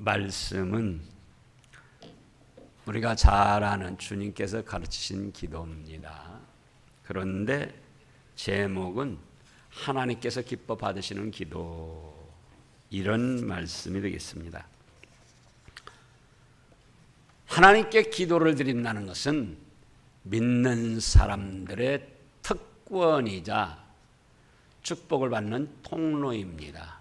말씀은 우리가 잘 아는 주님께서 가르치신 기도입니다. 그런데 제목은 하나님께서 기뻐 받으시는 기도, 이런 말씀이 되겠습니다. 하나님께 기도를 드린다는 것은 믿는 사람들의 특권이자 축복을 받는 통로입니다.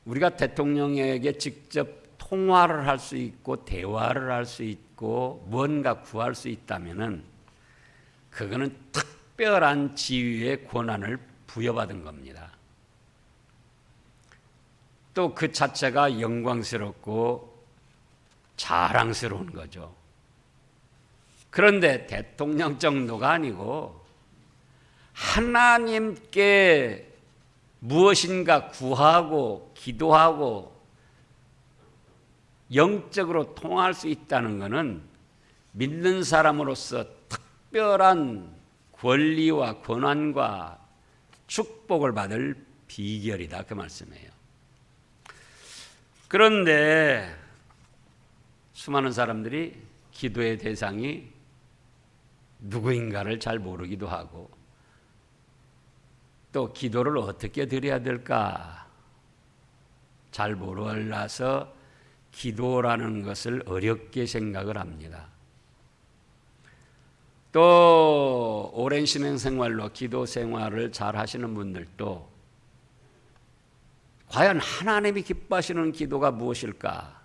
우리가 대통령에게 직접 통화를 할 수 있고 대화를 할 수 있고 뭔가 구할 수 있다면은 그거는 특별한 지위의 권한을 부여받은 겁니다. 또 그 자체가 영광스럽고 자랑스러운 거죠. 그런데 대통령 정도가 아니고 하나님께 무엇인가 구하고 기도하고 영적으로 통할 수 있다는 것은 믿는 사람으로서 특별한 권리와 권한과 축복을 받을 비결이다, 그 말씀이에요. 그런데 수많은 사람들이 기도의 대상이 누구인가를 잘 모르기도 하고 또 기도를 어떻게 드려야 될까 잘 몰라서 기도라는 것을 어렵게 생각을 합니다. 또 오랜 신앙생활로 기도 생활을 잘 하시는 분들도 과연 하나님이 기뻐하시는 기도가 무엇일까?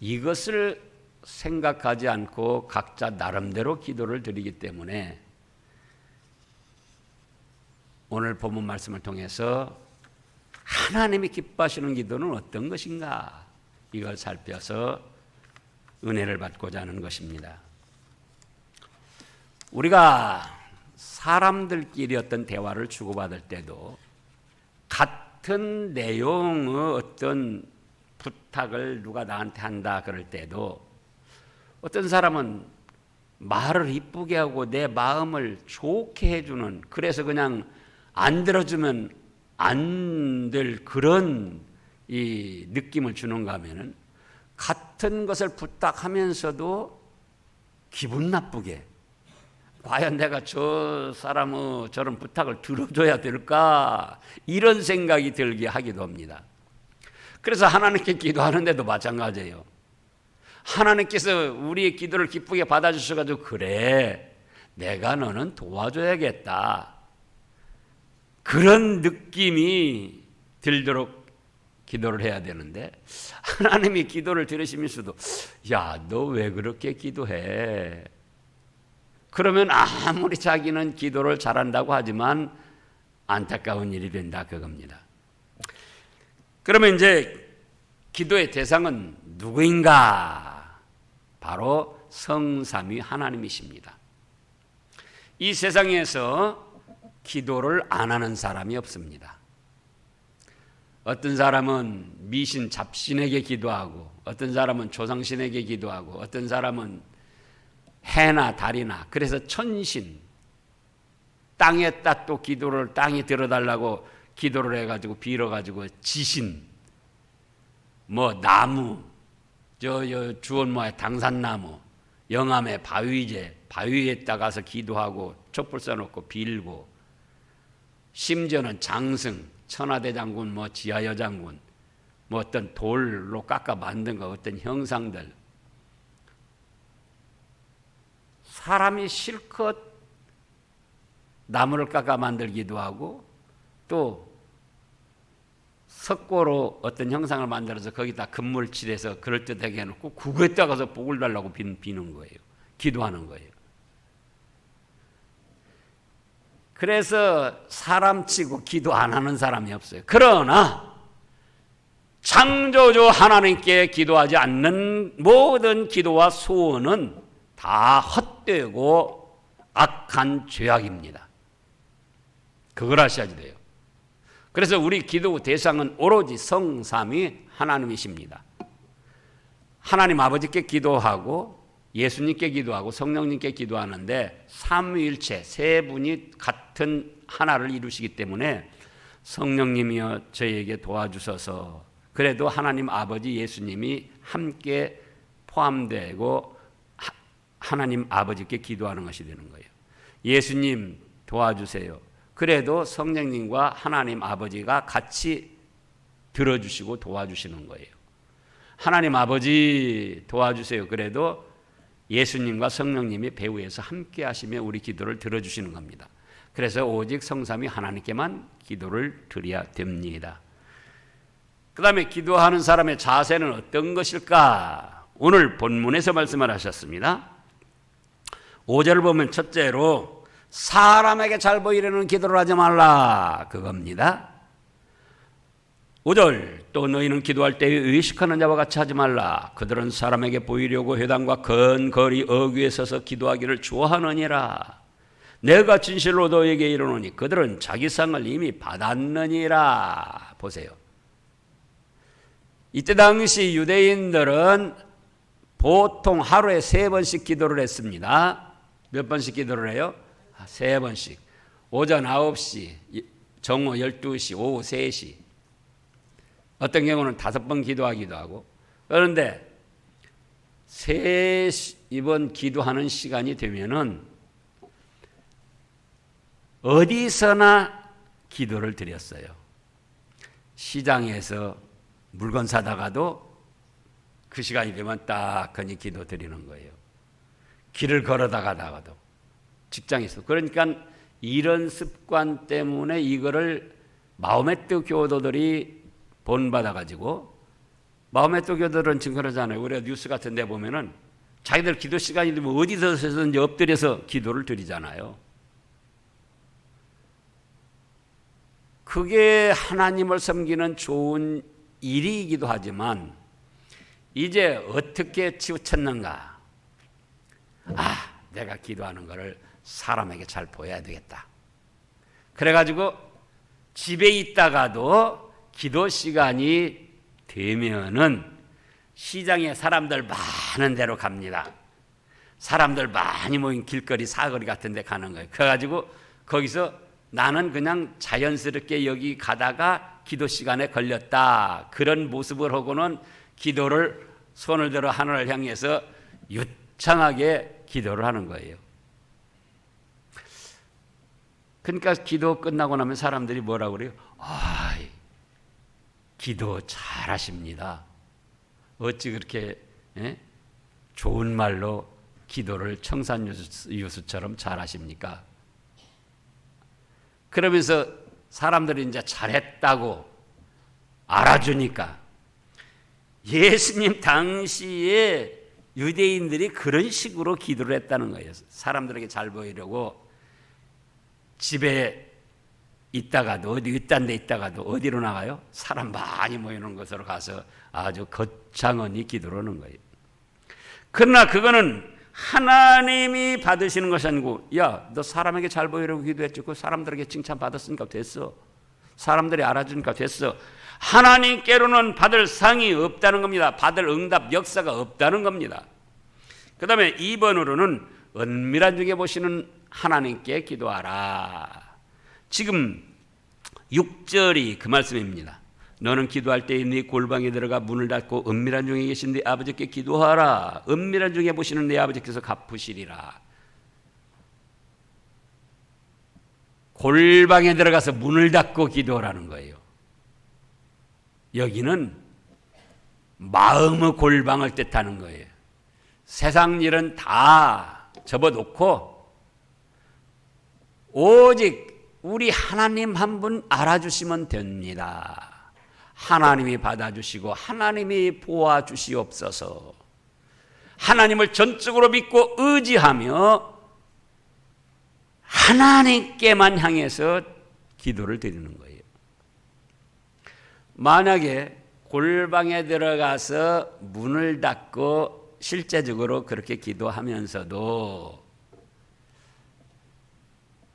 이것을 생각하지 않고 각자 나름대로 기도를 드리기 때문에 오늘 본문 말씀을 통해서 하나님이 기뻐하시는 기도는 어떤 것인가? 이걸 살펴서 은혜를 받고자 하는 것입니다. 우리가 사람들끼리 어떤 대화를 주고받을 때도 같은 내용의 어떤 부탁을 누가 나한테 한다 그럴 때도 어떤 사람은 말을 이쁘게 하고 내 마음을 좋게 해주는, 그래서 그냥 안 들어주면 안 될 그런 이 느낌을 주는가 하면은 같은 것을 부탁하면서도 기분 나쁘게 과연 내가 저 사람의 저런 부탁을 들어줘야 될까, 이런 생각이 들게 하기도 합니다. 그래서 하나님께 기도하는데도 마찬가지예요. 하나님께서 우리의 기도를 기쁘게 받아주셔가지고 그래 내가 너는 도와줘야겠다, 그런 느낌이 들도록 기도를 해야 되는데 하나님이 기도를 들으시면서도 야, 너 왜 그렇게 기도해? 그러면 아무리 자기는 기도를 잘한다고 하지만 안타까운 일이 된다, 그겁니다. 그러면 이제 기도의 대상은 누구인가? 바로 성삼위 하나님이십니다. 이 세상에서 기도를 안 하는 사람이 없습니다. 어떤 사람은 미신 잡신에게 기도하고, 어떤 사람은 조상신에게 기도하고, 어떤 사람은 해나 달이나, 그래서 천신, 땅에다 또 기도를, 땅이 들어달라고 기도를 해가지고 빌어가지고 지신, 뭐 나무, 저 주원모의 당산나무, 영암의 바위제, 바위에다 가서 기도하고 촛불 써놓고 빌고, 심지어는 장승, 천하대장군, 뭐 지하여장군, 뭐 어떤 돌로 깎아 만든 거, 어떤 형상들, 사람이 실컷 나무를 깎아 만들기도 하고 또 석고로 어떤 형상을 만들어서 거기다 금물칠해서 그럴듯하게 해놓고 그거에다 가서 복을 달라고 비는 거예요. 기도하는 거예요. 그래서 사람치고 기도 안 하는 사람이 없어요. 그러나 창조주 하나님께 기도하지 않는 모든 기도와 소원은 다 헛되고 악한 죄악입니다. 그걸 아셔야 돼요. 그래서 우리 기도 대상은 오로지 성삼위 하나님이십니다. 하나님 아버지께 기도하고 예수님께 기도하고 성령님께 기도하는데 삼위일체 세 분이 같은 하나를 이루시기 때문에 성령님이여 저희에게 도와주셔서. 그래도 하나님 아버지 예수님이 함께 포함되고 하나님 아버지께 기도하는 것이 되는 거예요. 예수님 도와주세요. 그래도 성령님과 하나님 아버지가 같이 들어주시고 도와주시는 거예요. 하나님 아버지 도와주세요. 그래도 예수님과 성령님이 배후에서 함께 하시며 우리 기도를 들어주시는 겁니다. 그래서 오직 성삼위 하나님께만 기도를 드려야 됩니다. 그 다음에 기도하는 사람의 자세는 어떤 것일까? 오늘 본문에서 말씀을 하셨습니다. 5절을 보면 첫째로 사람에게 잘 보이려는 기도를 하지 말라, 그겁니다. 5절 또 너희는 기도할 때에 의식하는 자와 같이 하지 말라. 그들은 사람에게 보이려고 회당과 근거리 어귀에 서서 기도하기를 좋아하느니라. 내가 진실로 너에게 이르노니 그들은 자기 상을 이미 받았느니라. 보세요. 이때 당시 유대인들은 보통 하루에 3번씩 기도를 했습니다. 몇 번씩 기도를 해요? 3번씩. 오전 9시, 정오 12시, 오후 3시. 어떤 경우는 5번 기도하기도 하고. 그런데 이번 기도하는 시간이 되면은 어디서나 기도를 드렸어요. 시장에서 물건 사다가도 그 시간이 되면 딱 거니 기도 드리는 거예요. 길을 걸어다가도 직장에서. 그러니까 이런 습관 때문에 이거를 마호메트 교도들이 본받아가지고, 마호메트 교도들은 지금 그러잖아요. 우리가 뉴스 같은 데 보면은 자기들 기도 시간이 되면 어디서든지 엎드려서 기도를 드리잖아요. 그게 하나님을 섬기는 좋은 일이기도 하지만 이제 어떻게 치우쳤는가? 내가 기도하는 거를 사람에게 잘 보여야 되겠다. 그래가지고 집에 있다가도 기도 시간이 되면은 시장에 사람들 많은 데로 갑니다. 사람들 많이 모인 길거리, 사거리 같은 데 가는 거예요. 그래가지고 거기서 나는 그냥 자연스럽게 여기 가다가 기도 시간에 걸렸다. 그런 모습을 하고는 기도를 손을 들어 하늘을 향해서 유창하게 기도를 하는 거예요. 그러니까 기도 끝나고 나면 사람들이 뭐라고 그래요? 기도 잘하십니다. 어찌 그렇게 좋은 말로 기도를 청산유수처럼 잘하십니까? 그러면서 사람들이 이제 잘했다고 알아주니까, 예수님 당시에 유대인들이 그런 식으로 기도를 했다는 거예요. 사람들에게 잘 보이려고 집에 있다가도, 어디 이딴 데 있다가도 어디로 나가요? 사람 많이 모이는 곳으로 가서 아주 거창하니 기도를 하는 거예요. 그러나 그거는 하나님이 받으시는 것이 아니고, 너 사람에게 잘 보이려고 기도했지, 그 사람들에게 칭찬받았으니까 됐어. 사람들이 알아주니까 됐어. 하나님께로는 받을 상이 없다는 겁니다. 받을 응답 역사가 없다는 겁니다. 그 다음에 2번으로는 은밀한 중에 보시는 하나님께 기도하라. 지금 6절이 그 말씀입니다. 너는 기도할 때에 네 골방에 들어가 문을 닫고 은밀한 중에 계신 네 아버지께 기도하라. 은밀한 중에 보시는 네 아버지께서 갚으시리라. 골방에 들어가서 문을 닫고 기도하라는 거예요. 여기는 마음의 골방을 뜻하는 거예요. 세상 일은 다 접어놓고 오직 우리 하나님 한 분 알아주시면 됩니다. 하나님이 받아주시고 하나님이 보아주시옵소서. 하나님을 전적으로 믿고 의지하며 하나님께만 향해서 기도를 드리는 거예요. 만약에 골방에 들어가서 문을 닫고 실제적으로 그렇게 기도하면서도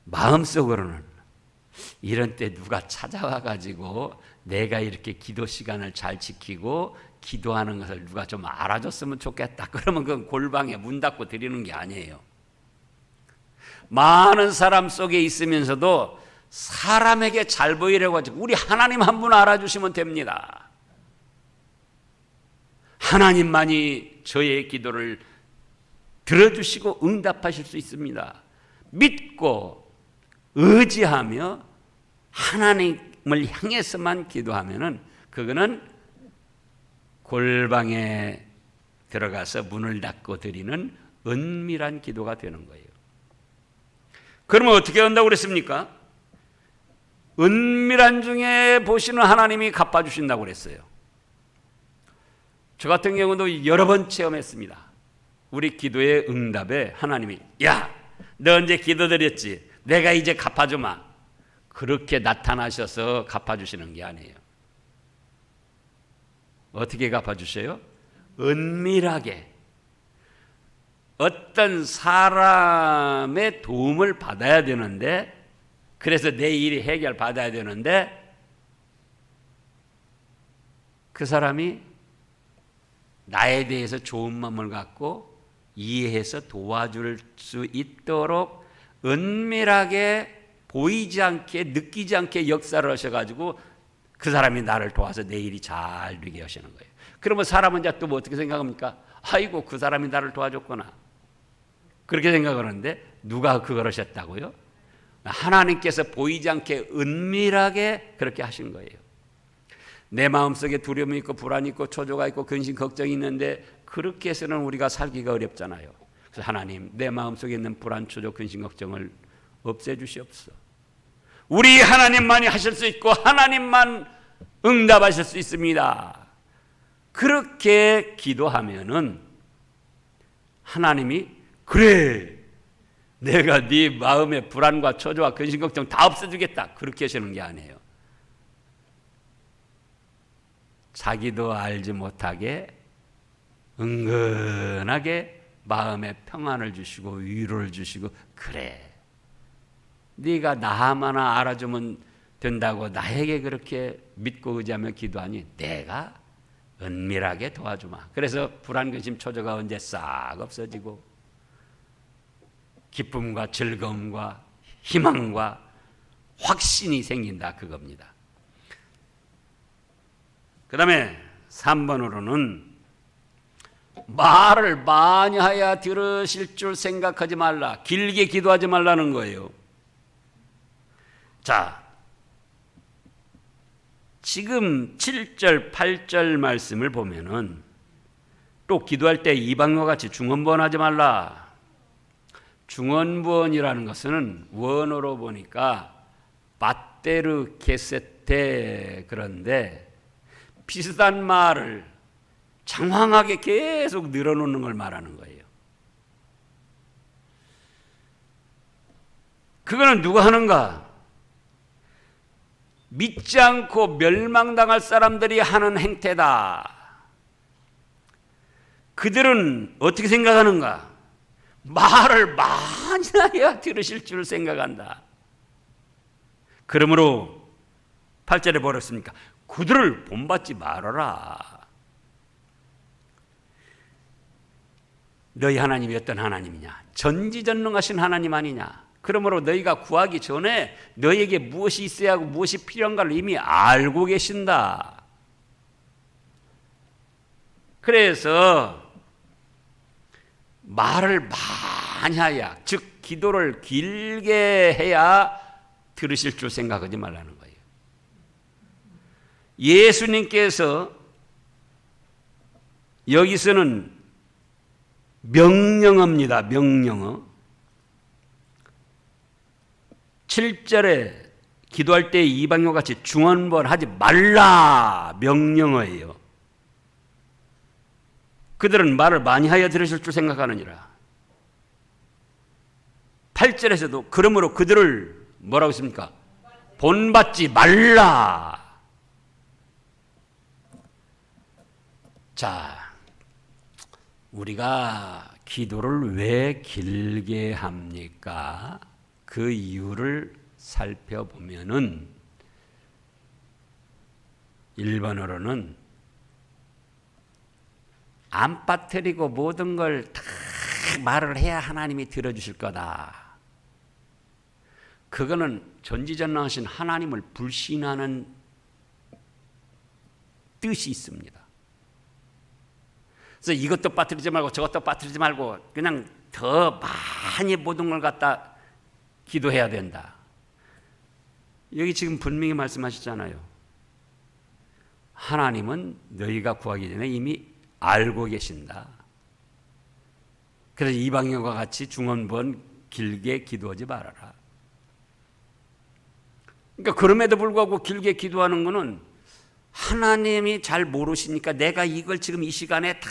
마음속으로는 이런 때 누가 찾아와 가지고 내가 이렇게 기도 시간을 잘 지키고 기도하는 것을 누가 좀 알아줬으면 좋겠다. 그러면 그건 골방에 문 닫고 드리는 게 아니에요. 많은 사람 속에 있으면서도 사람에게 잘 보이려고 하지 우리 하나님 한 분 알아주시면 됩니다. 하나님만이 저의 기도를 들어주시고 응답하실 수 있습니다. 믿고 의지하며 하나님을 향해서만 기도하면은 그거는 골방에 들어가서 문을 닫고 드리는 은밀한 기도가 되는 거예요. 그러면 어떻게 한다고 그랬습니까? 은밀한 중에 보시는 하나님이 갚아주신다고 그랬어요. 저 같은 경우도 여러 번 체험했습니다. 우리 기도의 응답에 하나님이 야, 너 언제 기도드렸지? 내가 이제 갚아주마. 그렇게 나타나셔서 갚아주시는 게 아니에요. 어떻게 갚아주셔요? 은밀하게 어떤 사람의 도움을 받아야 되는데, 그래서 내 일이 해결받아야 되는데 그 사람이 나에 대해서 좋은 마음을 갖고 이해해서 도와줄 수 있도록 은밀하게 보이지 않게 느끼지 않게 역사를 하셔가지고 그 사람이 나를 도와서 내 일이 잘 되게 하시는 거예요. 그러면 사람은 이제 또 뭐 어떻게 생각합니까? 아이고 그 사람이 나를 도와줬구나. 그렇게 생각하는데 누가 그걸 하셨다고요? 하나님께서 보이지 않게 은밀하게 그렇게 하신 거예요. 내 마음속에 두려움이 있고 불안이 있고 초조가 있고 근심 걱정이 있는데 그렇게 해서는 우리가 살기가 어렵잖아요. 그래서 하나님 내 마음속에 있는 불안 초조 근심 걱정을 없애주시옵소서. 우리 하나님만이 하실 수 있고 하나님만 응답하실 수 있습니다. 그렇게 기도하면은 하나님이 그래 내가 네 마음의 불안과 초조와 근심 걱정 다 없애주겠다 그렇게 하시는 게 아니에요. 자기도 알지 못하게 은근하게 마음에 평안을 주시고 위로를 주시고 그래 네가 나 하나 알아주면 된다고 나에게 그렇게 믿고 의지하며 기도하니 내가 은밀하게 도와주마. 그래서 불안 근심 초조가 언제 싹 없어지고 기쁨과 즐거움과 희망과 확신이 생긴다 그겁니다. 그 다음에 3번으로는 말을 많이 하여 들으실 줄 생각하지 말라. 길게 기도하지 말라는 거예요. 자, 지금 7절, 8절 말씀을 보면은 또 기도할 때 이방과 같이 중언부언하지 말라. 중언부언이라는 것은 원어로 보니까 바테르 게세테 그런데 비슷한 말을 장황하게 계속 늘어놓는 걸 말하는 거예요. 그거는 누가 하는가? 믿지 않고 멸망당할 사람들이 하는 행태다. 그들은 어떻게 생각하는가? 말을 많이 해야 들으실 줄 생각한다. 그러므로 8절에 뭐랬습니까? 그들을 본받지 말아라. 너희 하나님이 어떤 하나님이냐? 전지전능하신 하나님 아니냐? 그러므로 너희가 구하기 전에 너희에게 무엇이 있어야 하고 무엇이 필요한가를 이미 알고 계신다. 그래서 말을 많이 해야, 즉 기도를 길게 해야 들으실 줄 생각하지 말라는 거예요. 예수님께서 여기서는 명령어입니다. 명령어. 7절에 기도할 때 이방인과 같이 중언부언하지 말라 명령어예요. 그들은 말을 많이 하여 들으실 줄 생각하느니라. 8절에서도 그러므로 그들을 뭐라고 했습니까? 본받지 말라. 자, 우리가 기도를 왜 길게 합니까? 그 이유를 살펴보면은 1번으로는 안 빠뜨리고 모든 걸 다 말을 해야 하나님이 들어주실 거다. 그거는 전지전능하신 하나님을 불신하는 뜻이 있습니다. 그래서 이것도 빠뜨리지 말고 저것도 빠뜨리지 말고 그냥 더 많이 모든 걸 갖다 기도해야 된다. 여기 지금 분명히 말씀하셨잖아요. 하나님은 너희가 구하기 전에 이미 알고 계신다. 그래서 이방인과 같이 중언부언 길게 기도하지 말아라. 그러니까 그럼에도 불구하고 길게 기도하는 것은 하나님이 잘 모르시니까 내가 이걸 지금 이 시간에 다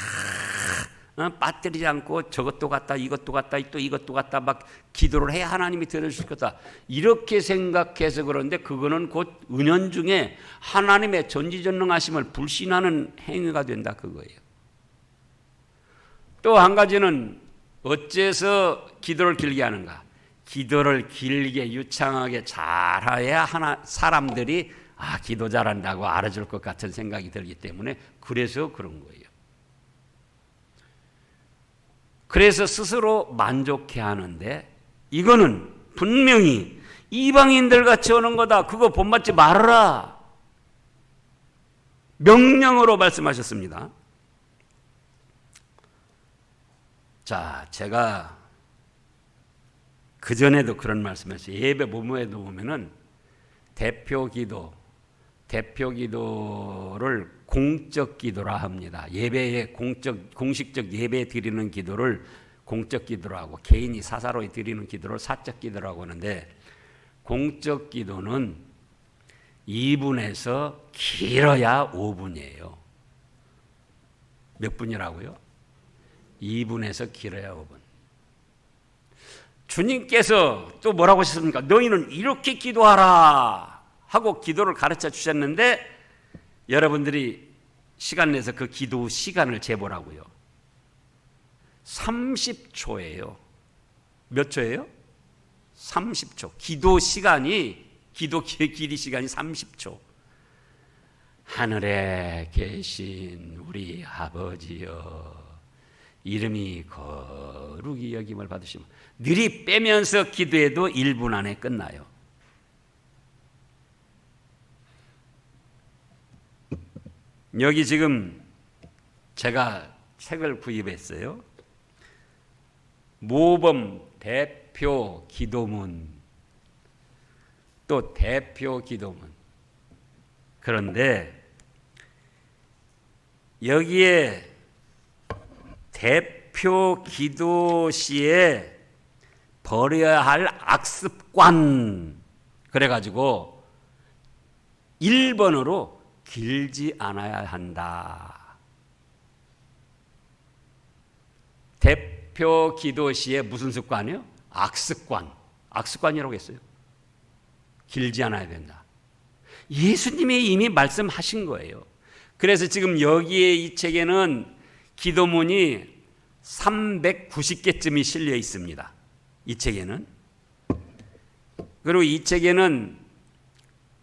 빠뜨리지 않고 저것도 갖다 이것도 갖다 또 이것도 갖다 막 기도를 해야 하나님이 들어주실 거다. 이렇게 생각해서 그런데 그거는 곧 은연중에 하나님의 전지전능하심을 불신하는 행위가 된다 그거예요. 또 한 가지는 어째서 기도를 길게 하는가? 기도를 길게 유창하게 잘해야 사람들이 기도 잘한다고 알아줄 것 같은 생각이 들기 때문에 그래서 그런 거예요. 그래서 스스로 만족해 하는데 이거는 분명히 이방인들 같이 오는 거다. 그거 본받지 말아라. 명령으로 말씀하셨습니다. 자, 제가 그전에도 그런 말씀했어요. 예배 본문에도 보면은 대표 기도를 공적 기도라 합니다. 예배에 공식적 예배 드리는 기도를 공적 기도로 하고 개인이 사사로이 드리는 기도를 사적 기도라고 하는데 공적 기도는 2분에서 길어야 5분이에요. 몇 분이라고요? 2분에서 길어야 5분. 주님께서 또 뭐라고 하셨습니까? 너희는 이렇게 기도하라 하고 기도를 가르쳐 주셨는데 여러분들이 시간 내서 그 기도 시간을 재보라고요. 30초예요. 몇 초예요? 30초. 기도 길이 시간이 30초. 하늘에 계신 우리 아버지여 이름이 거룩히 여김을 받으시면 늘이 빼면서 기도해도 1분 안에 끝나요. 여기 지금 제가 책을 구입했어요. 모범 대표 기도문, 또 대표 기도문. 그런데 여기에 대표 기도 시에 버려야 할 악습관 그래가지고 1번으로 길지 않아야 한다. 대표 기도 시에 무슨 습관이요? 악습관이라고 했어요. 길지 않아야 된다. 예수님이 이미 말씀하신 거예요. 그래서 지금 여기에 이 책에는 기도문이 390개쯤이 실려 있습니다. 이 책에는. 그리고 이 책에는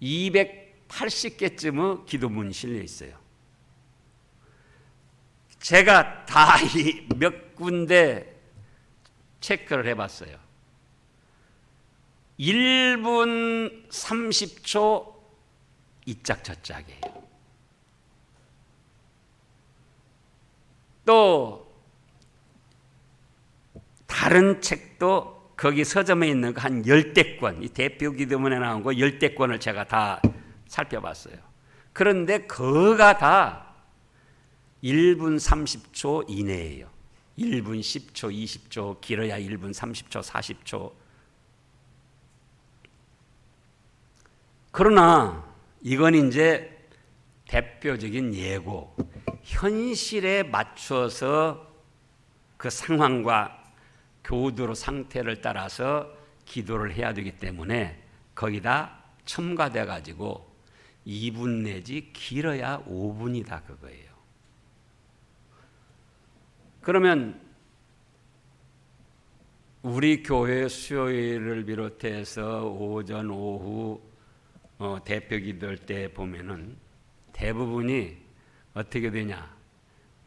280개쯤의 기도문이 실려 있어요. 제가 다 몇 군데 체크를 해봤어요. 1분 30초 이짝 저짝이에요. 또 다른 책도 거기 서점에 있는 거 한 10대권, 이 대표 기도문에 나온 거 10대권을 제가 다 살펴봤어요. 그런데 그가 다 1분 30초 이내예요. 1분 10초, 20초, 길어야 1분 30초, 40초. 그러나 이건 이제 대표적인 예고, 현실에 맞춰서 그 상황과 교도로 상태를 따라서 기도를 해야 되기 때문에 거기다 첨가돼 가지고 2분 내지 길어야 5분이다 그거예요. 그러면 우리 교회 수요일을 비롯해서 오전, 오후 대표 기도할 때 보면은 대부분이 어떻게 되냐?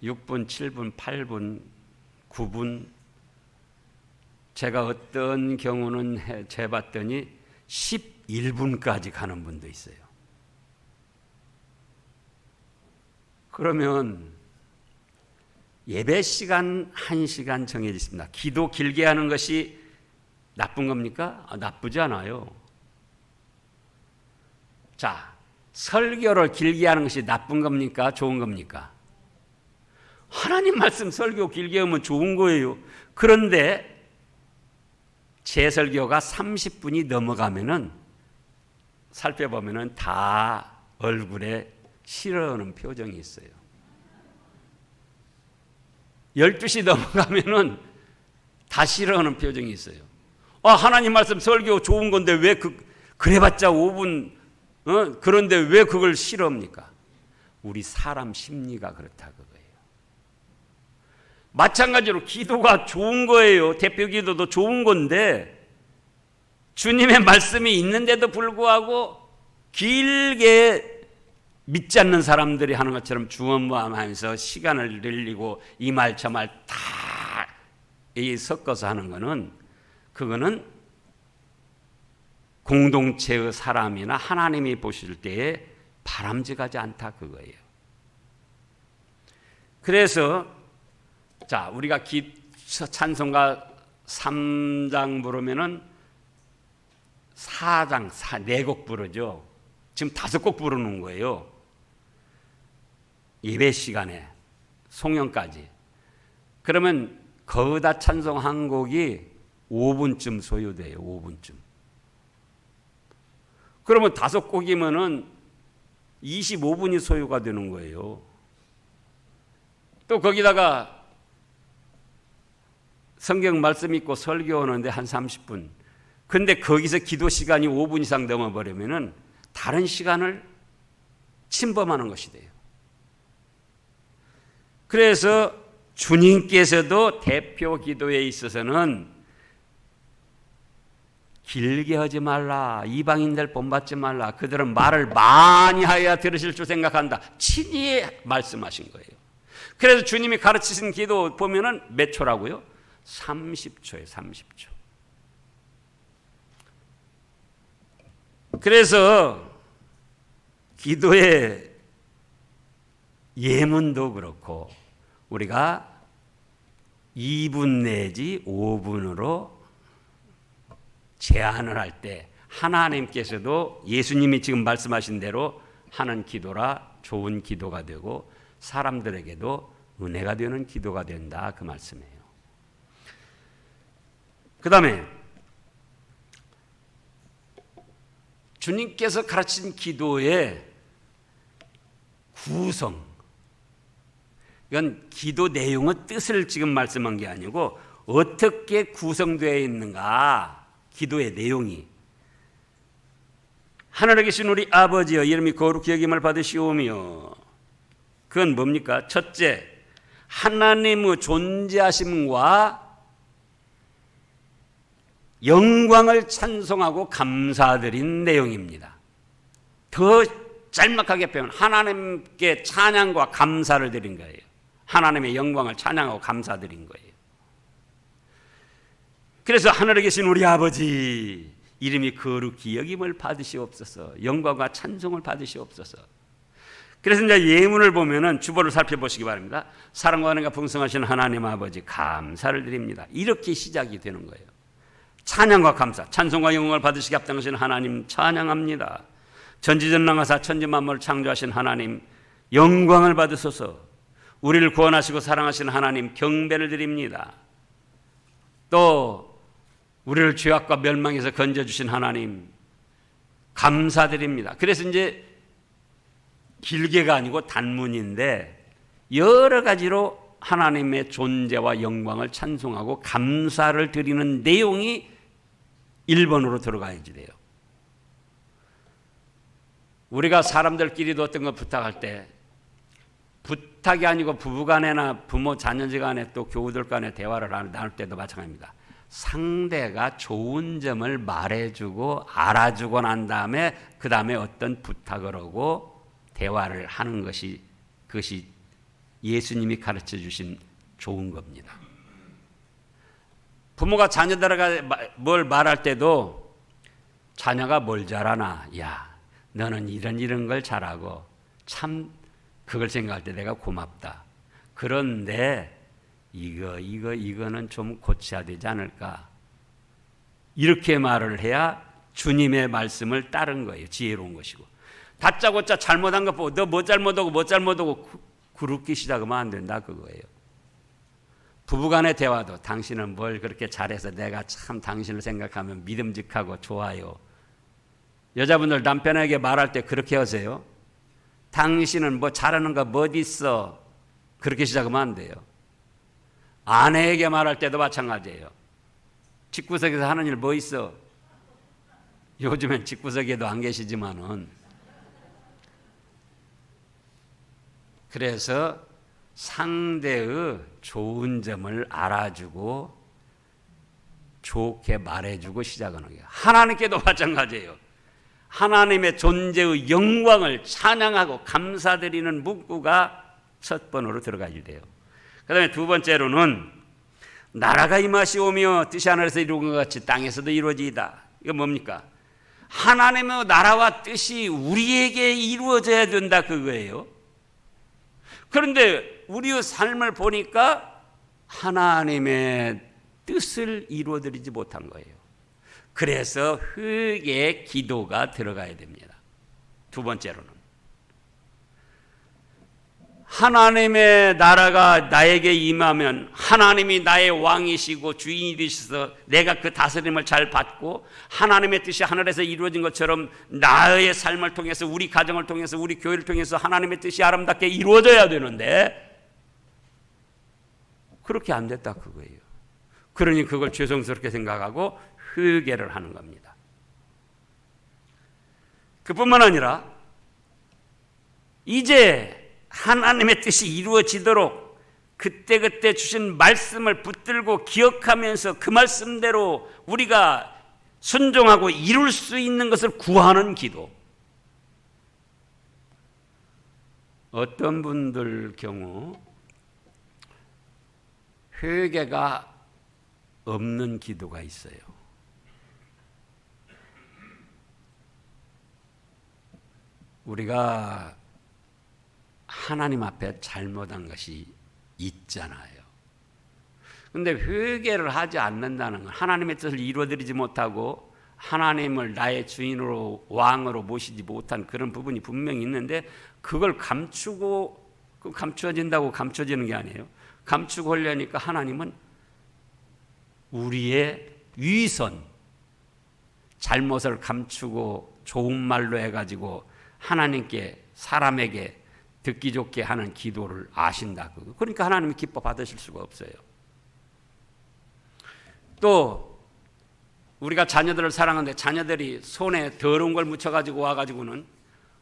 6분, 7분, 8분, 9분. 제가 어떤 경우는 재봤더니 11분까지 가는 분도 있어요. 그러면 예배 시간 1시간 정해져 있습니다. 기도 길게 하는 것이 나쁜 겁니까? 나쁘지 않아요. 자, 설교를 길게 하는 것이 나쁜 겁니까? 좋은 겁니까? 하나님 말씀 설교 길게 하면 좋은 거예요. 그런데 제 설교가 30분이 넘어가면은 살펴보면은 다 얼굴에 싫어하는 표정이 있어요. 12시 넘어가면은 다 싫어하는 표정이 있어요. 하나님 말씀 설교 좋은 건데 왜 그래봤자 5분, 그런데 왜 그걸 싫어합니까? 우리 사람 심리가 그렇다 그거예요. 마찬가지로 기도가 좋은 거예요. 대표 기도도 좋은 건데 주님의 말씀이 있는데도 불구하고 길게 믿지 않는 사람들이 하는 것처럼 주원무함하면서 시간을 늘리고 이 말 저 말 다 섞어서 하는 거는 그거는 공동체의 사람이나 하나님이 보실 때에 바람직하지 않다 그거예요. 그래서 자, 우리가 찬송가 3장 부르면은 4장 4곡 부르죠. 지금 5곡 부르는 거예요. 예배 시간에 송영까지. 그러면 거기다 찬송 한 곡이 5분쯤 소요돼요. 5분쯤. 그러면 5곡이면은 25분이 소요가 되는 거예요. 또 거기다가 성경 말씀 읽고 설교하는데 한 30분. 근데 거기서 기도 시간이 5분 이상 넘어버리면은 다른 시간을 침범하는 것이 돼요. 그래서 주님께서도 대표 기도에 있어서는 길게 하지 말라. 이방인들 본받지 말라. 그들은 말을 많이 하여야 들으실 줄 생각한다. 친히 말씀하신 거예요. 그래서 주님이 가르치신 기도 보면은 몇 초라고요? 30초예요. 30초. 그래서 기도의 예문도 그렇고 우리가 2분 내지 5분으로 제한을 할 때 하나님께서도 예수님이 지금 말씀하신 대로 하는 기도라 좋은 기도가 되고 사람들에게도 은혜가 되는 기도가 된다 그 말씀이에요. 그 다음에 주님께서 가르친 기도의 구성, 이건 기도 내용의 뜻을 지금 말씀한 게 아니고 어떻게 구성되어 있는가, 기도의 내용이. 하늘에 계신 우리 아버지여 이름이 거룩히 여김을 받으시오며, 그건 뭡니까? 첫째, 하나님의 존재하심과 영광을 찬송하고 감사드린 내용입니다. 더 짤막하게 표현, 하나님께 찬양과 감사를 드린 거예요. 하나님의 영광을 찬양하고 감사드린 거예요. 그래서 하늘에 계신 우리 아버지 이름이 거룩히 여김을 받으시옵소서, 영광과 찬송을 받으시옵소서. 그래서 이제 예문을 보면은 주보를 살펴보시기 바랍니다. 사랑과 은혜가 풍성하신 하나님 아버지 감사를 드립니다. 이렇게 시작이 되는 거예요. 찬양과 감사, 찬송과 영광을 받으시기 합당하신 하나님 찬양합니다. 전지전능하사 천지만물을 창조하신 하나님 영광을 받으소서. 우리를 구원하시고 사랑하신 하나님 경배를 드립니다. 또 우리를 죄악과 멸망에서 건져주신 하나님 감사드립니다. 그래서 이제 길게가 아니고 단문인데 여러 가지로 하나님의 존재와 영광을 찬송하고 감사를 드리는 내용이 1번으로 들어가야지 돼요. 우리가 사람들끼리도 어떤 거 부탁할 때 부탁이 아니고 부부간에나 부모 자녀지간에 또 교우들 간에 대화를 나눌 때도 마찬가지입니다. 상대가 좋은 점을 말해주고 알아주고 난 다음에 그 다음에 어떤 부탁을 하고 대화를 하는 것이, 그것이 예수님이 가르쳐 주신 좋은 겁니다. 부모가 자녀들에게 뭘 말할 때도 자녀가 뭘 잘하나? 야, 너는 이런 걸 잘하고 참 그걸 생각할 때 내가 고맙다. 그런데 이거는 좀 고쳐야 되지 않을까? 이렇게 말을 해야 주님의 말씀을 따른 거예요. 지혜로운 것이고. 다짜고짜 잘못한 것 보고 너 뭐 잘못하고 구르기 시작하면 안 된다 그거예요. 부부간의 대화도 당신은 뭘 그렇게 잘해서 내가 참 당신을 생각하면 믿음직하고 좋아요. 여자분들 남편에게 말할 때 그렇게 하세요. 당신은 뭐 잘하는 거 뭐 있어? 그렇게 시작하면 안 돼요. 아내에게 말할 때도 마찬가지예요. 집구석에서 하는 일 뭐 있어? 요즘엔 집구석에도 안 계시지만은. 그래서 상대의 좋은 점을 알아주고 좋게 말해주고 시작하는 거예요. 하나님께도 마찬가지예요. 하나님의 존재의 영광을 찬양하고 감사드리는 문구가 첫 번호로 들어가야 돼요. 그 다음에 두 번째로는 나라가 임하시오며 뜻이 하늘에서 이루어진 것 같이 땅에서도 이루어지이다. 이거 뭡니까? 하나님의 나라와 뜻이 우리에게 이루어져야 된다 그거예요. 그런데 우리의 삶을 보니까 하나님의 뜻을 이루어드리지 못한 거예요. 그래서 흑의 기도가 들어가야 됩니다. 두 번째로는 하나님의 나라가 나에게 임하면 하나님이 나의 왕이시고 주인이 되셔서 내가 그 다스림을 잘 받고 하나님의 뜻이 하늘에서 이루어진 것처럼 나의 삶을 통해서 우리 가정을 통해서 우리 교회를 통해서 하나님의 뜻이 아름답게 이루어져야 되는데 그렇게 안 됐다 그거예요. 그러니 그걸 죄송스럽게 생각하고 회개를 하는 겁니다. 그뿐만 아니라 이제 하나님의 뜻이 이루어지도록 그때그때 주신 말씀을 붙들고 기억하면서 그 말씀대로 우리가 순종하고 이룰 수 있는 것을 구하는 기도. 어떤 분들 경우 회개가 없는 기도가 있어요. 우리가 하나님 앞에 잘못한 것이 있잖아요. 그런데 회개를 하지 않는다는 건 하나님의 뜻을 이루어드리지 못하고 하나님을 나의 주인으로 왕으로 모시지 못한 그런 부분이 분명히 있는데 그걸 감추어진다고 감춰지는 게 아니에요. 감추고 하려니까 하나님은 우리의 위선, 잘못을 감추고 좋은 말로 해가지고 하나님께 사람에게 듣기 좋게 하는 기도를 아신다. 그러니까 하나님이 기뻐 받으실 수가 없어요. 또 우리가 자녀들을 사랑하는데 자녀들이 손에 더러운 걸 묻혀가지고 와가지고는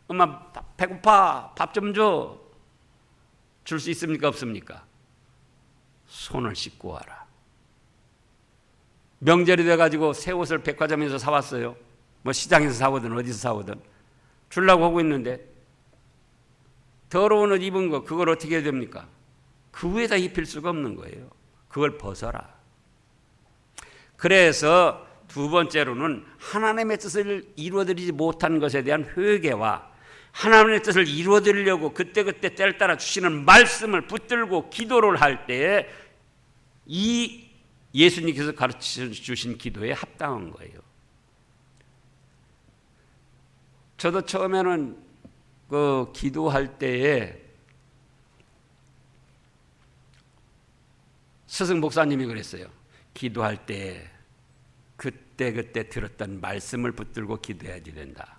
엄마 배고파 밥 좀 줘. 줄 수 있습니까 없습니까? 손을 씻고 와라. 명절이 돼가지고 새 옷을 백화점에서 사왔어요. 뭐 시장에서 사오든 어디서 사오든 주려고 하고 있는데 더러운 옷 입은 거 그걸 어떻게 해야 됩니까? 그 위에다 입힐 수가 없는 거예요. 그걸 벗어라. 그래서 두 번째로는 하나님의 뜻을 이루어드리지 못한 것에 대한 회개와 하나님의 뜻을 이루어드리려고 그때그때 때를 따라 주시는 말씀을 붙들고 기도를 할 때에 이 예수님께서 가르쳐 주신 기도에 합당한 거예요. 저도 처음에는 그 기도할 때에 스승 목사님이 그랬어요. 기도할 때 그때 들었던 말씀을 붙들고 기도해야지 된다.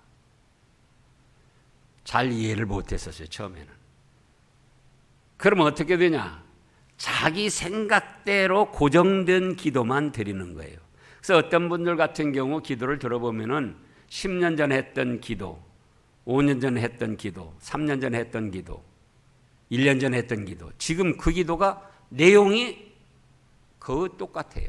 잘 이해를 못했었어요. 처음에는. 그러면 어떻게 되냐? 자기 생각대로 고정된 기도만 드리는 거예요. 그래서 어떤 분들 같은 경우 기도를 들어보면은 10년 전에 했던 기도, 5년 전에 했던 기도, 3년 전에 했던 기도, 1년 전에 했던 기도, 지금 그 기도가 내용이 거의 똑같아요.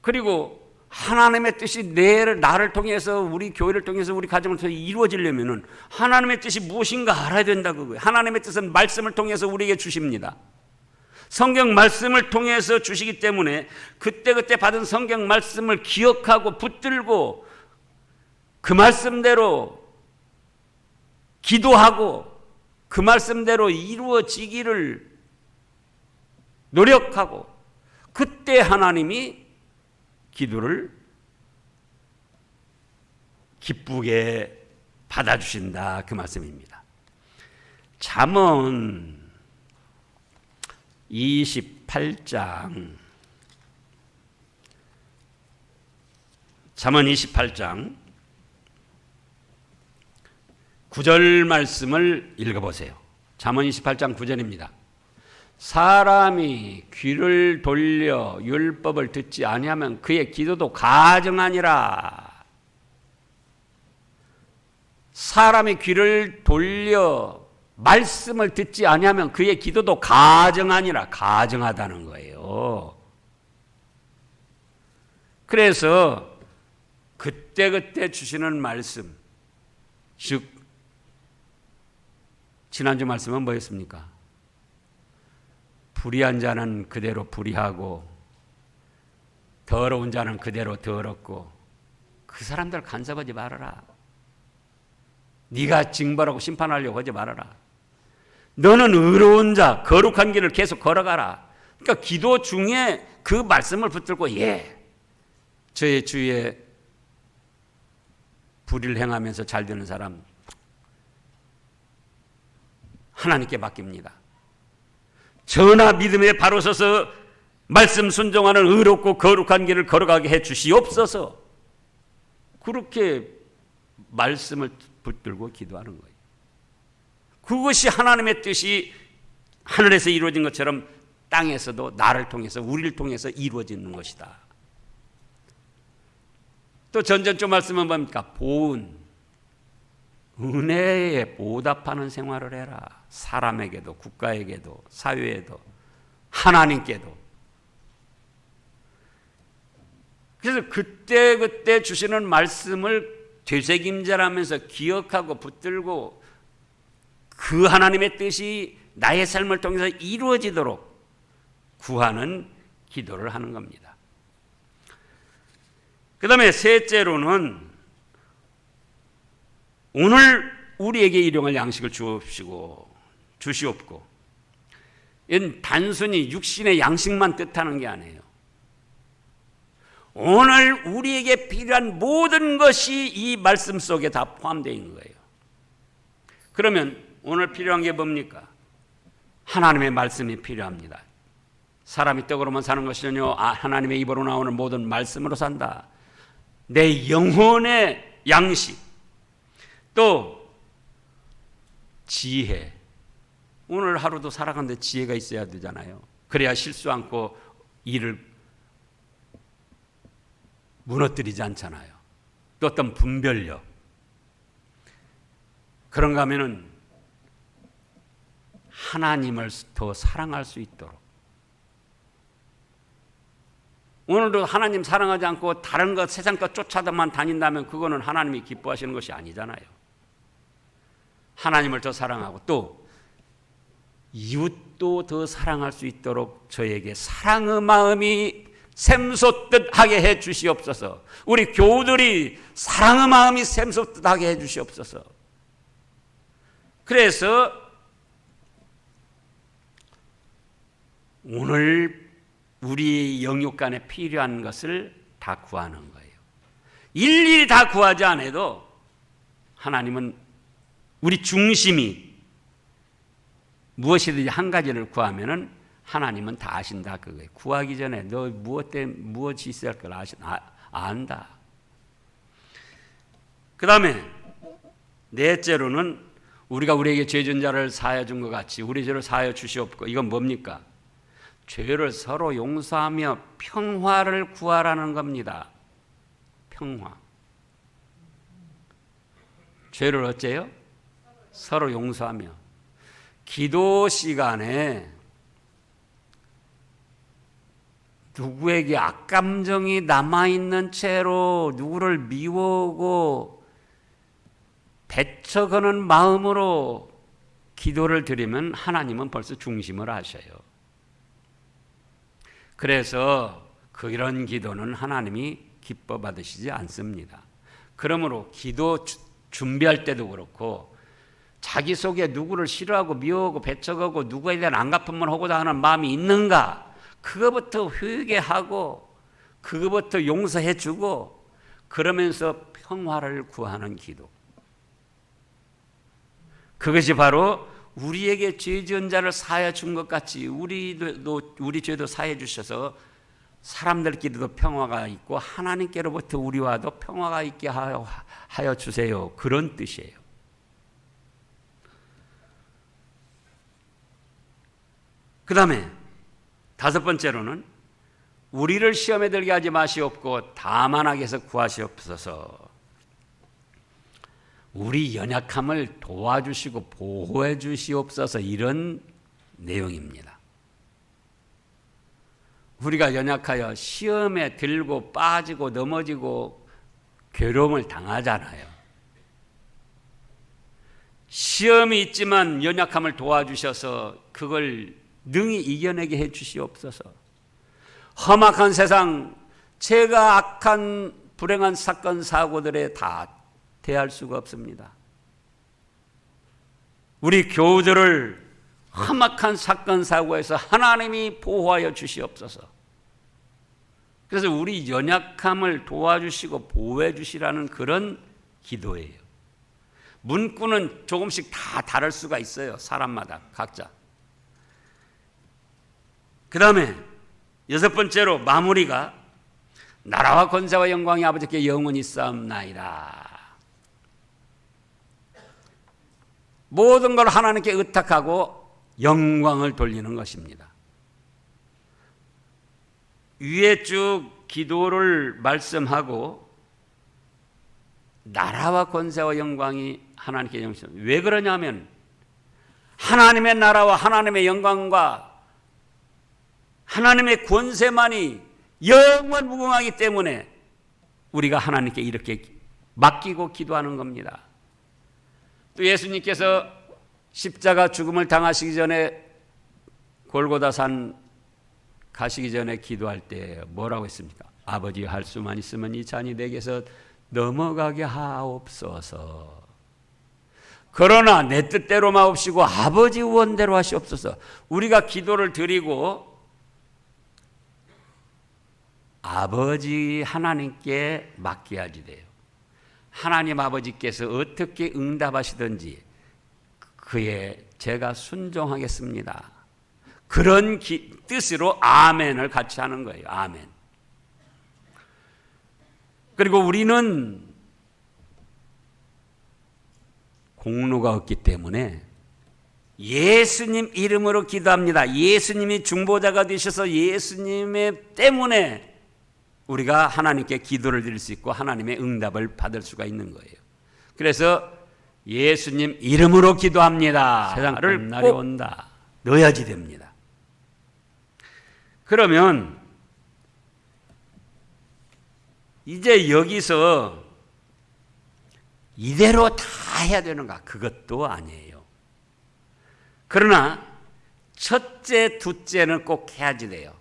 그리고 하나님의 뜻이 나를 통해서 우리 교회를 통해서 우리 가정을 통해서 이루어지려면은 하나님의 뜻이 무엇인가 알아야 된다 그거예요. 하나님의 뜻은 말씀을 통해서 우리에게 주십니다. 성경 말씀을 통해서 주시기 때문에 그때그때 받은 성경 말씀을 기억하고 붙들고 그 말씀대로 기도하고 그 말씀대로 이루어지기를 노력하고 그때 하나님이 기도를 기쁘게 받아주신다, 그 말씀입니다. 잠언 28장 9절 말씀을 읽어보세요. 잠언 28장 9절입니다. 사람이 귀를 돌려 율법을 듣지 아니하면 그의 기도도 가증하니라. 사람이 귀를 돌려 말씀을 듣지 아니하면 그의 기도도 가증하니라. 가증하다는 거예요. 그래서 그때그때 주시는 말씀, 즉 지난주 말씀은 뭐였습니까? 불의한 자는 그대로 불의하고 더러운 자는 그대로 더럽고 그 사람들 간섭하지 말아라. 네가 징벌하고 심판하려고 하지 말아라. 너는 의로운 자, 거룩한 길을 계속 걸어가라. 그러니까 기도 중에 그 말씀을 붙들고 저의 주위에 불의를 행하면서 잘 되는 사람 하나님께 맡깁니다. 저나 믿음에 바로 서서 말씀 순종하는 의롭고 거룩한 길을 걸어가게 해 주시옵소서. 그렇게 말씀을 붙들고 기도하는 거예요. 그것이 하나님의 뜻이 하늘에서 이루어진 것처럼 땅에서도 나를 통해서 우리를 통해서 이루어지는 것이다. 또 전전주 말씀은 뭡니까? 보은, 은혜에 보답하는 생활을 해라. 사람에게도 국가에게도 사회에도 하나님께도. 그래서 그때그때 주시는 말씀을 되새김질하면서 기억하고 붙들고 그 하나님의 뜻이 나의 삶을 통해서 이루어지도록 구하는 기도를 하는 겁니다. 그 다음에 셋째로는 오늘 우리에게 일용할 양식을 주시옵고 이건 단순히 육신의 양식만 뜻하는 게 아니에요. 오늘 우리에게 필요한 모든 것이 이 말씀 속에 다 포함되어 있는 거예요. 그러면 오늘 필요한 게 뭡니까? 하나님의 말씀이 필요합니다. 사람이 떡으로만 사는 것이 아니요 하나님의 입으로 나오는 모든 말씀으로 산다. 내 영혼의 양식, 또 지혜. 오늘 하루도 살아가는데 지혜가 있어야 되잖아요. 그래야 실수 않고 일을 무너뜨리지 않잖아요. 또 어떤 분별력. 그런가 하면은 하나님을 더 사랑할 수 있도록. 오늘도 하나님 사랑하지 않고 다른 것, 세상 것 쫓아다만 다닌다면 그거는 하나님이 기뻐하시는 것이 아니잖아요. 하나님을 더 사랑하고 또 이웃도 더 사랑할 수 있도록 저에게 사랑의 마음이 샘솟듯 하게 해 주시옵소서. 우리 교우들이 사랑의 마음이 샘솟듯 하게 해 주시옵소서. 그래서 오늘 우리 영육간에 필요한 것을 다 구하는 거예요. 일일이 다 구하지 않아도 하나님은 우리 중심이 무엇이든지 한 가지를 구하면은 하나님은 다 아신다 그거예요. 구하기 전에 너 무엇이 있어야 할 걸 안다. 그 다음에 넷째로는 우리가 우리에게 죄 진 자를 사하여 준 것 같이 우리 죄를 사하여 주시옵고. 이건 뭡니까? 죄를 서로 용서하며 평화를 구하라는 겁니다. 평화. 죄를 어째요? 서로 용서하며. 기도 시간에 누구에게 악감정이 남아있는 채로 누구를 미워하고 배척하는 마음으로 기도를 드리면 하나님은 벌써 중심을 아셔요. 그래서 그런 기도는 하나님이 기뻐 받으시지 않습니다. 그러므로 기도 준비할 때도 그렇고 자기 속에 누구를 싫어하고 미워하고 배척하고 누구에 대한 안갚음을 하고자 하는 마음이 있는가? 그거부터 회개하고 그거부터 용서해 주고 그러면서 평화를 구하는 기도. 그것이 바로 우리에게 죄 지은 자를 사하여 준 것 같이 우리 죄도 사해 주셔서 사람들끼리도 평화가 있고 하나님께로부터 우리와도 평화가 있게 하여 주세요. 그런 뜻이에요. 그 다음에 5번째로는 우리를 시험에 들게 하지 마시옵고 다만 악에서 구하시옵소서. 우리 연약함을 도와주시고 보호해 주시옵소서, 이런 내용입니다. 우리가 연약하여 시험에 들고 빠지고 넘어지고 괴로움을 당하잖아요. 시험이 있지만 연약함을 도와주셔서 그걸 능히 이겨내게 해 주시옵소서. 험악한 세상, 제가 악한 불행한 사건 사고들에 다 대할 수가 없습니다. 우리 교우들을 험악한 사건 사고에서 하나님이 보호하여 주시옵소서. 그래서 우리 연약함을 도와주시고 보호해 주시라는 그런 기도예요. 문구는 조금씩 다 다를 수가 있어요. 사람마다 각자. 그 다음에 6번째로 마무리가 나라와 권세와 영광이 아버지께 영원히 쌓옵나이다. 모든 걸 하나님께 의탁하고 영광을 돌리는 것입니다. 위에 쭉 기도를 말씀하고 나라와 권세와 영광이 하나님께 영광. 왜 그러냐면 하나님의 나라와 하나님의 영광과 하나님의 권세만이 영원 무궁하기 때문에 우리가 하나님께 이렇게 맡기고 기도하는 겁니다. 또 예수님께서 십자가 죽음을 당하시기 전에 골고다산 가시기 전에 기도할 때 뭐라고 했습니까? 아버지, 할 수만 있으면 이 잔이 내게서 넘어가게 하옵소서. 그러나 내 뜻대로 마옵시고 아버지 원대로 하시옵소서. 우리가 기도를 드리고 아버지 하나님께 맡겨야지 돼요. 하나님 아버지께서 어떻게 응답하시든지 그에 제가 순종하겠습니다. 그런 뜻으로 아멘을 같이 하는 거예요. 아멘. 그리고 우리는 공로가 없기 때문에 예수님 이름으로 기도합니다. 예수님이 중보자가 되셔서 예수님의 때문에 우리가 하나님께 기도를 드릴 수 있고 하나님의 응답을 받을 수가 있는 거예요. 그래서 예수님 이름으로 기도합니다. 세상을 날이 온다. 넣어야지 됩니다. 그러면 이제 여기서 이대로 다 해야 되는가? 그것도 아니에요. 그러나 첫째, 둘째는 꼭 해야지 돼요.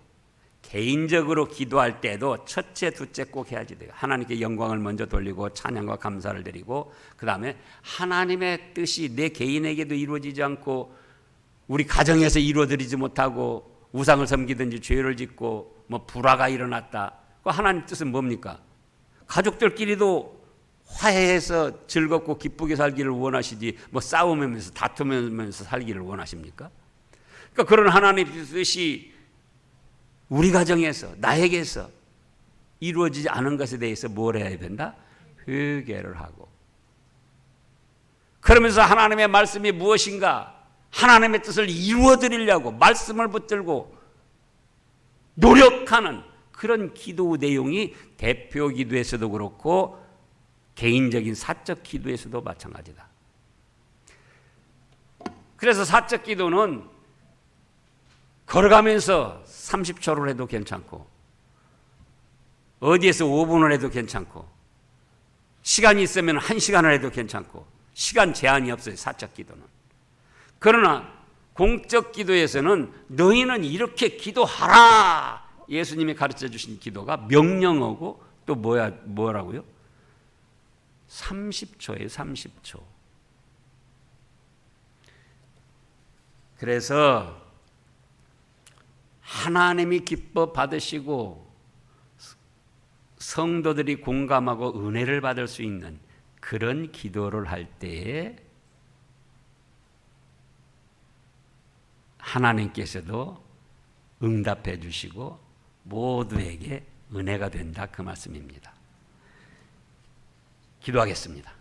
개인적으로 기도할 때도 첫째, 둘째 꼭 해야지 돼요. 하나님께 영광을 먼저 돌리고 찬양과 감사를 드리고 그 다음에 하나님의 뜻이 내 개인에게도 이루어지지 않고 우리 가정에서 이루어지지 못하고 우상을 섬기든지 죄를 짓고 뭐 불화가 일어났다. 그 하나님 뜻은 뭡니까? 가족들끼리도 화해해서 즐겁고 기쁘게 살기를 원하시지 뭐 싸우면서 다투면서 살기를 원하십니까? 그러니까 그런 하나님의 뜻이 우리 가정에서 나에게서 이루어지지 않은 것에 대해서 뭘 해야 된다? 회개를 하고 그러면서 하나님의 말씀이 무엇인가? 하나님의 뜻을 이루어드리려고 말씀을 붙들고 노력하는 그런 기도 내용이 대표 기도에서도 그렇고 개인적인 사적 기도에서도 마찬가지다. 그래서 사적 기도는 걸어가면서 30초를 해도 괜찮고 어디에서 5분을 해도 괜찮고 시간이 있으면 1시간을 해도 괜찮고 시간 제한이 없어요. 사적 기도는. 그러나 공적 기도에서는 너희는 이렇게 기도하라 예수님이 가르쳐 주신 기도가 명령어고 또 뭐라고요? 30초예요, 30초. 그래서 하나님이 기뻐 받으시고 성도들이 공감하고 은혜를 받을 수 있는 그런 기도를 할 때에 하나님께서도 응답해 주시고 모두에게 은혜가 된다, 그 말씀입니다. 기도하겠습니다.